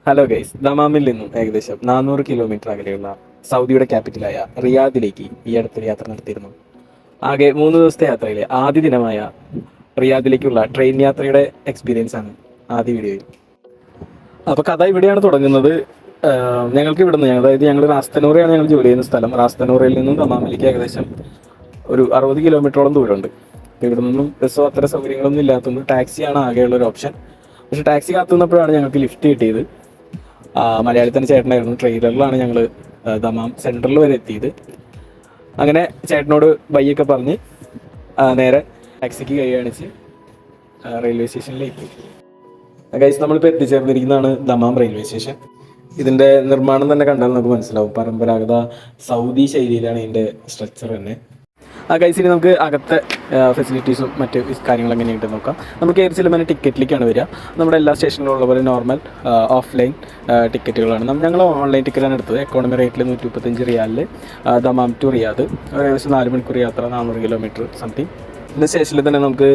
Hello guys, ദമാമിൽ നിന്നും ഏകദേശം 400 kilometre അകലെയുള്ള സൗദിയുടെ ക്യാപിറ്റലായ റിയാദിലേക്ക് ഈ അടുത്തൊരു യാത്ര നടത്തിയിരുന്നു. ആകെ 3 ദിവസത്തെ യാത്രയിലെ ആദ്യ ദിനമായ റിയാദിലേക്കുള്ള ട്രെയിൻ യാത്രയുടെ എക്സ്പീരിയൻസ് ആണ് ആദ്യ വീഡിയോയിൽ. അപ്പോൾ കഥ ഇവിടെയാണ് തുടങ്ങുന്നത്. ഞങ്ങൾക്ക് ഇവിടുന്ന് അതായത് ഞങ്ങൾ റാസ്തനൂറയാണ് ഞങ്ങൾ ജോലി ചെയ്യുന്ന സ്ഥലം. റാസ്തനൂറയിൽ നിന്നും ദമാമിലേക്ക് ഏകദേശം ഒരു 60 കിലോമീറ്ററോളം ദൂരമുണ്ട്. ഇവിടെ നിന്നും ബസ്സോ അത്ര സൗകര്യങ്ങളൊന്നും ഇല്ലാത്തതുകൊണ്ട് ടാക്സിയാണ് ആകെയുള്ള ഒരു ഓപ്ഷൻ. പക്ഷേ ടാക്സി കാത്തുനിന്നപ്പോഴാണ് ഞങ്ങൾക്ക് ലിഫ്റ്റ് കിട്ടിയത്. മലയാളത്തിൻ്റെ ചേട്ടനായിരുന്നു. ട്രെയിലറിലാണ് ഞങ്ങൾ ദമാം സെൻട്രൽ വരെ എത്തിയത്. അങ്ങനെ ചേട്ടനോട് ബൈയൊക്കെ പറഞ്ഞ് നേരെ ടാക്സിക്ക് കൈ കാണിച്ച് റെയിൽവേ സ്റ്റേഷനിലേക്ക്. ഗൈസ്, നമ്മളിപ്പോൾ എത്തിച്ചേർന്നിരിക്കുന്നതാണ് ദമാം റെയിൽവേ സ്റ്റേഷൻ. ഇതിൻ്റെ നിർമ്മാണം തന്നെ കണ്ടാൽ നമുക്ക് മനസ്സിലാവും. പരമ്പരാഗത സൗദി ശൈലിയിലാണ് ഇതിൻ്റെ സ്ട്രക്ചർ തന്നെ. ഗൈസ്, ഇനി നമുക്ക് അകത്തെ ഫെസിലിറ്റീസും മറ്റ് കാര്യങ്ങൾ എങ്ങനെയുണ്ടെന്ന് നോക്കാം. നമുക്ക് കയറി ചെല്ലുമ്പോൾ ടിക്കറ്റിലേക്കാണ് വരിക. നമ്മുടെ എല്ലാ സ്റ്റേഷനിലും ഉള്ള പോലെ നോർമൽ ഓഫ്ലൈൻ ടിക്കറ്റുകളാണ്. ഞങ്ങൾ ഓൺലൈൻ ടിക്കറ്റാണ് എടുത്തത്. എക്കോണമി റേറ്റിൽ 135 റിയാലിൽ ദമാം ടു റിയാദ്, ഏകദേശം 4 മണിക്കൂർ യാത്ര, 400 കിലോമീറ്റർ സംതിങ്. ഇന്ന സ്റ്റേഷനിൽ തന്നെ നമുക്ക്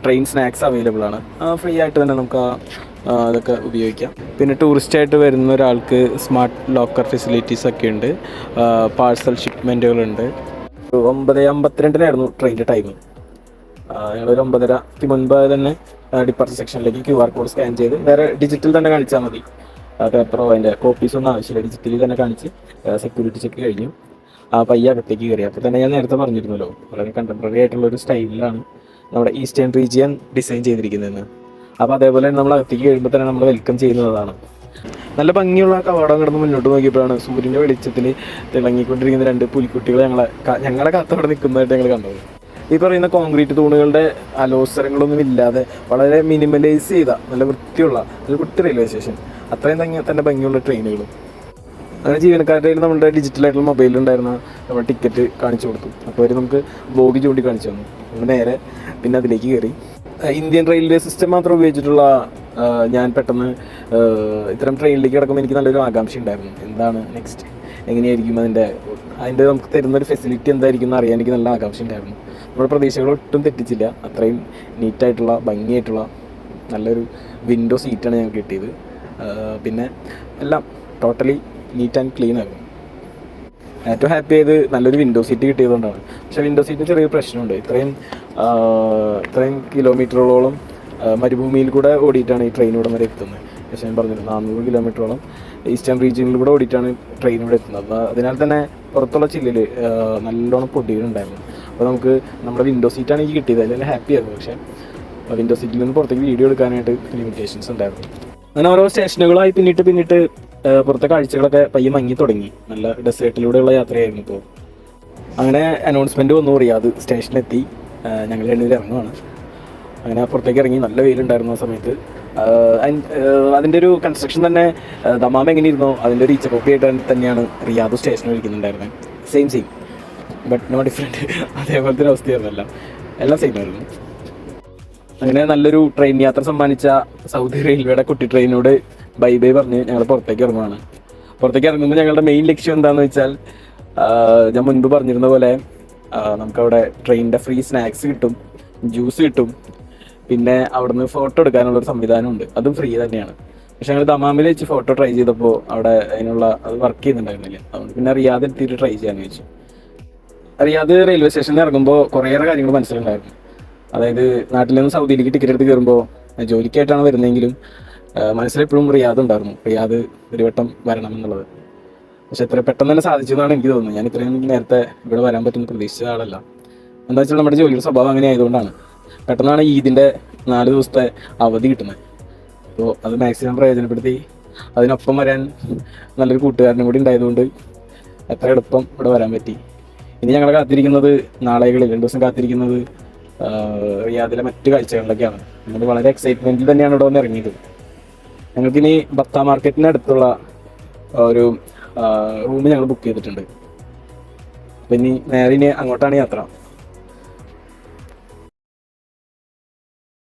ട്രെയിൻ സ്നാക്സ് അവൈലബിൾ ആണ്. ഫ്രീ ആയിട്ട് തന്നെ നമുക്ക് അതൊക്കെ ഉപയോഗിക്കാം. പിന്നെ ടൂറിസ്റ്റായിട്ട് വരുന്ന ഒരാൾക്ക് സ്മാർട്ട് ലോക്കർ ഫെസിലിറ്റീസ് ഒക്കെ ഉണ്ട്. പാഴ്സൽ ഷിപ്മെൻറ്റുകളുണ്ട്. 9:52 ട്രെയിനിൻ്റെ ടൈം. ഞങ്ങളൊരു 9:30 മുൻപ് തന്നെ ഡിപ്പാർച്ചർ സെക്ഷനിലേക്ക് QR കോഡ് സ്കാൻ ചെയ്ത് വേറെ ഡിജിറ്റൽ തന്നെ കാണിച്ചാൽ മതി. പേപ്പറോ അതിൻ്റെ കോപ്പീസൊന്നും ആവശ്യമില്ല. ഡിജിറ്റലി തന്നെ കാണിച്ച് സെക്യൂരിറ്റി ചെക്ക് കഴിഞ്ഞു പയ്യെ അകത്തേക്ക് കയറി. അപ്പോൾ തന്നെ ഞാൻ നേരത്തെ പറഞ്ഞിരുന്നല്ലോ, വളരെ കണ്ടംപററി ആയിട്ടുള്ളൊരു സ്റ്റൈലിലാണ് നമ്മുടെ ഈസ്റ്റേൺ റീജിയൻ ഡിസൈൻ ചെയ്തിരിക്കുന്നതെന്ന്. അപ്പോൾ അതേപോലെ നമ്മൾ അകത്തേക്ക് കഴിയുമ്പോൾ തന്നെ നമ്മൾ വെൽക്കം ചെയ്യുന്നതാണ്. നല്ല ഭംഗിയുള്ള കവാടം കിടന്ന് മുന്നോട്ട് നോക്കിയപ്പോഴാണ് സൂര്യൻ്റെ വെളിച്ചത്തിൽ തിളങ്ങിക്കൊണ്ടിരിക്കുന്ന 2 പുലിക്കുട്ടികൾ ഞങ്ങളെ കാത്തവിടെ നിൽക്കുന്നതായിട്ട് ഞങ്ങൾ കണ്ടത്. ഈ പറയുന്ന കോൺക്രീറ്റ് തൂണുകളുടെ അലോസരങ്ങളൊന്നും ഇല്ലാതെ വളരെ മിനിമലൈസ് ചെയ്ത നല്ല വൃത്തിയുള്ള ഒരു കുട്ടി റെയിൽവേ സ്റ്റേഷൻ. അത്രയും തന്നെ ഭംഗിയുള്ള ട്രെയിനുകളും. അങ്ങനെ ജീവനക്കാരുടെ കയ്യിൽ നമ്മുടെ ഡിജിറ്റലായിട്ടുള്ള മൊബൈലുണ്ടായിരുന്ന നമ്മൾ ടിക്കറ്റ് കാണിച്ചു കൊടുത്തു. അപ്പോൾ അവർ നമുക്ക് ബോഗി ചൂണ്ടി കാണിച്ചു തന്നു. നമ്മൾ നേരെ പിന്നെ അതിലേക്ക് കയറി. ഇന്ത്യൻ റെയിൽവേ സിസ്റ്റം മാത്രം ഉപയോഗിച്ചിട്ടുള്ള ഞാൻ പെട്ടെന്ന് ഇത്തരം ട്രെയിനിലേക്ക് കിടക്കുമ്പോൾ എനിക്ക് നല്ലൊരു ആകാംക്ഷ ഉണ്ടായിരുന്നു. എന്താണ് നെക്സ്റ്റ്, എങ്ങനെയായിരിക്കും അതിൻ്റെ നമുക്ക് തരുന്നൊരു ഫെസിലിറ്റി എന്തായിരിക്കും എന്ന് അറിയാൻ എനിക്ക് നല്ല ആകാംക്ഷ ഉണ്ടായിരുന്നു. നമ്മുടെ പ്രതീക്ഷകൾ ഒട്ടും തെറ്റിച്ചില്ല. അത്രയും നീറ്റായിട്ടുള്ള ഭംഗിയായിട്ടുള്ള നല്ലൊരു വിൻഡോ സീറ്റാണ് ഞങ്ങൾക്ക് കിട്ടിയത്. പിന്നെ എല്ലാം ടോട്ടലി നീറ്റ് ആൻഡ് ക്ലീൻ ആയിരുന്നു. ഏറ്റവും ഹാപ്പി ആയത് നല്ലൊരു വിൻഡോ സീറ്റ് കിട്ടിയതുകൊണ്ടാണ്. പക്ഷേ വിൻഡോ സീറ്റിന് ചെറിയൊരു പ്രശ്നമുണ്ട്. ഇത്രയും കിലോമീറ്ററുകളോളം മരുഭൂമിയിൽ കൂടെ ഓടിയിട്ടാണ് ഈ ട്രെയിൻ ഇവിടെ വരെ എത്തുന്നത്. പക്ഷേ ഞാൻ പറഞ്ഞിരുന്നു 400 കിലോമീറ്ററോളം ഈസ്റ്റേൺ റീജിയനിൽ കൂടെ ഓടിയിട്ടാണ് ട്രെയിൻ ഇവിടെ എത്തുന്നത്. അപ്പോൾ അതിനാൽ തന്നെ പുറത്തുള്ള ചില്ലിൽ നല്ലോണം പൊടികളുണ്ടായിരുന്നു. അപ്പോൾ നമുക്ക് നമ്മുടെ വിൻഡോ സീറ്റാണ് എനിക്ക് കിട്ടിയത്. അതിലെല്ലാം ഹാപ്പി ആയിരുന്നു. പക്ഷേ വിൻഡോ സീറ്റിൽ നിന്ന് പുറത്തേക്ക് വീഡിയോ എടുക്കാനായിട്ട് ലിമിറ്റേഷൻസ് ഉണ്ടായിരുന്നു. അങ്ങനെ ഓരോ സ്റ്റേഷനുകളായി പിന്നിട്ട് പുറത്തെ കാഴ്ചകളൊക്കെ പയ്യെ മങ്ങി തുടങ്ങി. നല്ല ഡെസേർട്ടിലൂടെയുള്ള യാത്രയായിരുന്നു. ഇപ്പോൾ അങ്ങനെ അനൗൺസ്മെൻറ്റ് വന്നു, റിയാദ് സ്റ്റേഷനിലെത്തി, ഞങ്ങൾ രണ്ടുപേരും ഇറങ്ങുവാണ്. അങ്ങനെ പുറത്തേക്ക് ഇറങ്ങി. നല്ല വെയിലുണ്ടായിരുന്നു ആ സമയത്ത്. അതിൻ്റെ ഒരു കൺസ്ട്രക്ഷൻ തന്നെ ദമാം എങ്ങനെ ഇരുന്നോ അതിൻ്റെ ഒരു ഈച്ച കോപ്പി ആയിട്ട് തന്നെയാണ് റിയാദ് സ്റ്റേഷൻ ഇരിക്കുന്നുണ്ടായിരുന്നത്. Same but no different. അതേപോലത്തെ ഒരു അവസ്ഥയായിരുന്നല്ല, എല്ലാം സെയിം ആയിരുന്നു. അങ്ങനെ നല്ലൊരു ട്രെയിൻ യാത്ര സമ്മാനിച്ച സൗദി റെയിൽവേയുടെ കുട്ടി ട്രെയിനോട് ബൈ പറഞ്ഞ് ഞങ്ങൾ പുറത്തേക്ക് ഇറങ്ങുവാണ്. പുറത്തേക്ക് ഇറങ്ങുമ്പോൾ ഞങ്ങളുടെ മെയിൻ ലക്ഷ്യം എന്താണെന്ന് വെച്ചാൽ, ഞാൻ മുൻപ് പറഞ്ഞിരുന്ന പോലെ നമുക്കവിടെ ട്രെയിനിൻ്റെ ഫ്രീ സ്നാക്സ് കിട്ടും, ജ്യൂസ് കിട്ടും, പിന്നെ അവിടുന്ന് ഫോട്ടോ എടുക്കാനുള്ളൊരു സംവിധാനമുണ്ട്. അതും ഫ്രീ തന്നെയാണ്. പക്ഷെ ഞങ്ങൾ ദമാമിൽ വെച്ച് ഫോട്ടോ ട്രൈ ചെയ്തപ്പോൾ അവിടെ അത് വർക്ക് ചെയ്യുന്നുണ്ടായിരുന്നില്ല. അതുകൊണ്ട് പിന്നെ റിയാദ് എത്തിയിട്ട് ട്രൈ ചെയ്യാമെന്ന് വെച്ചു. റിയാദ് റെയിൽവേ സ്റ്റേഷനിൽ ഇറങ്ങുമ്പോൾ കുറേയേറെ കാര്യങ്ങൾ മനസ്സിലുണ്ടായിരുന്നു. അതായത് നാട്ടിൽ നിന്ന് സൗദിയിലേക്ക് ടിക്കറ്റ് എടുത്ത് കയറുമ്പോൾ ജോലിക്കായിട്ടാണ് വരുന്നതെങ്കിലും മനസ്സിലെപ്പോഴും റിയാദ് ഉണ്ടായിരുന്നു. റിയാദ് ഒരു വട്ടം വരണം എന്നുള്ളത്. പക്ഷെ എത്ര പെട്ടെന്ന് തന്നെ സാധിച്ചു എന്നാണ് എനിക്ക് തോന്നുന്നത്. ഞാൻ ഇത്രയും നേരത്തെ ഇവിടെ വരാൻ പറ്റുന്ന പ്രതീക്ഷിച്ച ആളല്ല. എന്താ വെച്ചാൽ നമ്മുടെ ജോലിയുടെ സ്വഭാവം അങ്ങനെ ആയതുകൊണ്ടാണ്. പെട്ടെന്നാണ് ഈദിൻ്റെ 4 ദിവസത്തെ അവധി കിട്ടുന്നത്. അപ്പോൾ അത് മാക്സിമം പ്രയോജനപ്പെടുത്തി അതിനൊപ്പം വരാൻ നല്ലൊരു കൂട്ടുകാരനും കൂടി ഉണ്ടായതുകൊണ്ട് എത്ര എളുപ്പം ഇവിടെ വരാൻ പറ്റി. ഇനി ഞങ്ങളെ കാത്തിരിക്കുന്നത് നാളെകളിൽ 2 ദിവസം കാത്തിരിക്കുന്നത് റിയാദിലെ മറ്റു കാഴ്ചകളിലൊക്കെയാണ്. നമ്മൾ വളരെ എക്സൈറ്റ്മെൻറ്റിൽ തന്നെയാണ് ഇവിടെ വന്ന് ഇറങ്ങിയത്. ഞങ്ങൾക്കിനി ബത്ത മാർക്കറ്റിന് അടുത്തുള്ള ഒരു റൂം ഞങ്ങൾ ബുക്ക് ചെയ്തിട്ടുണ്ട്. അപ്പം ഇനി അങ്ങോട്ടാണ് യാത്ര.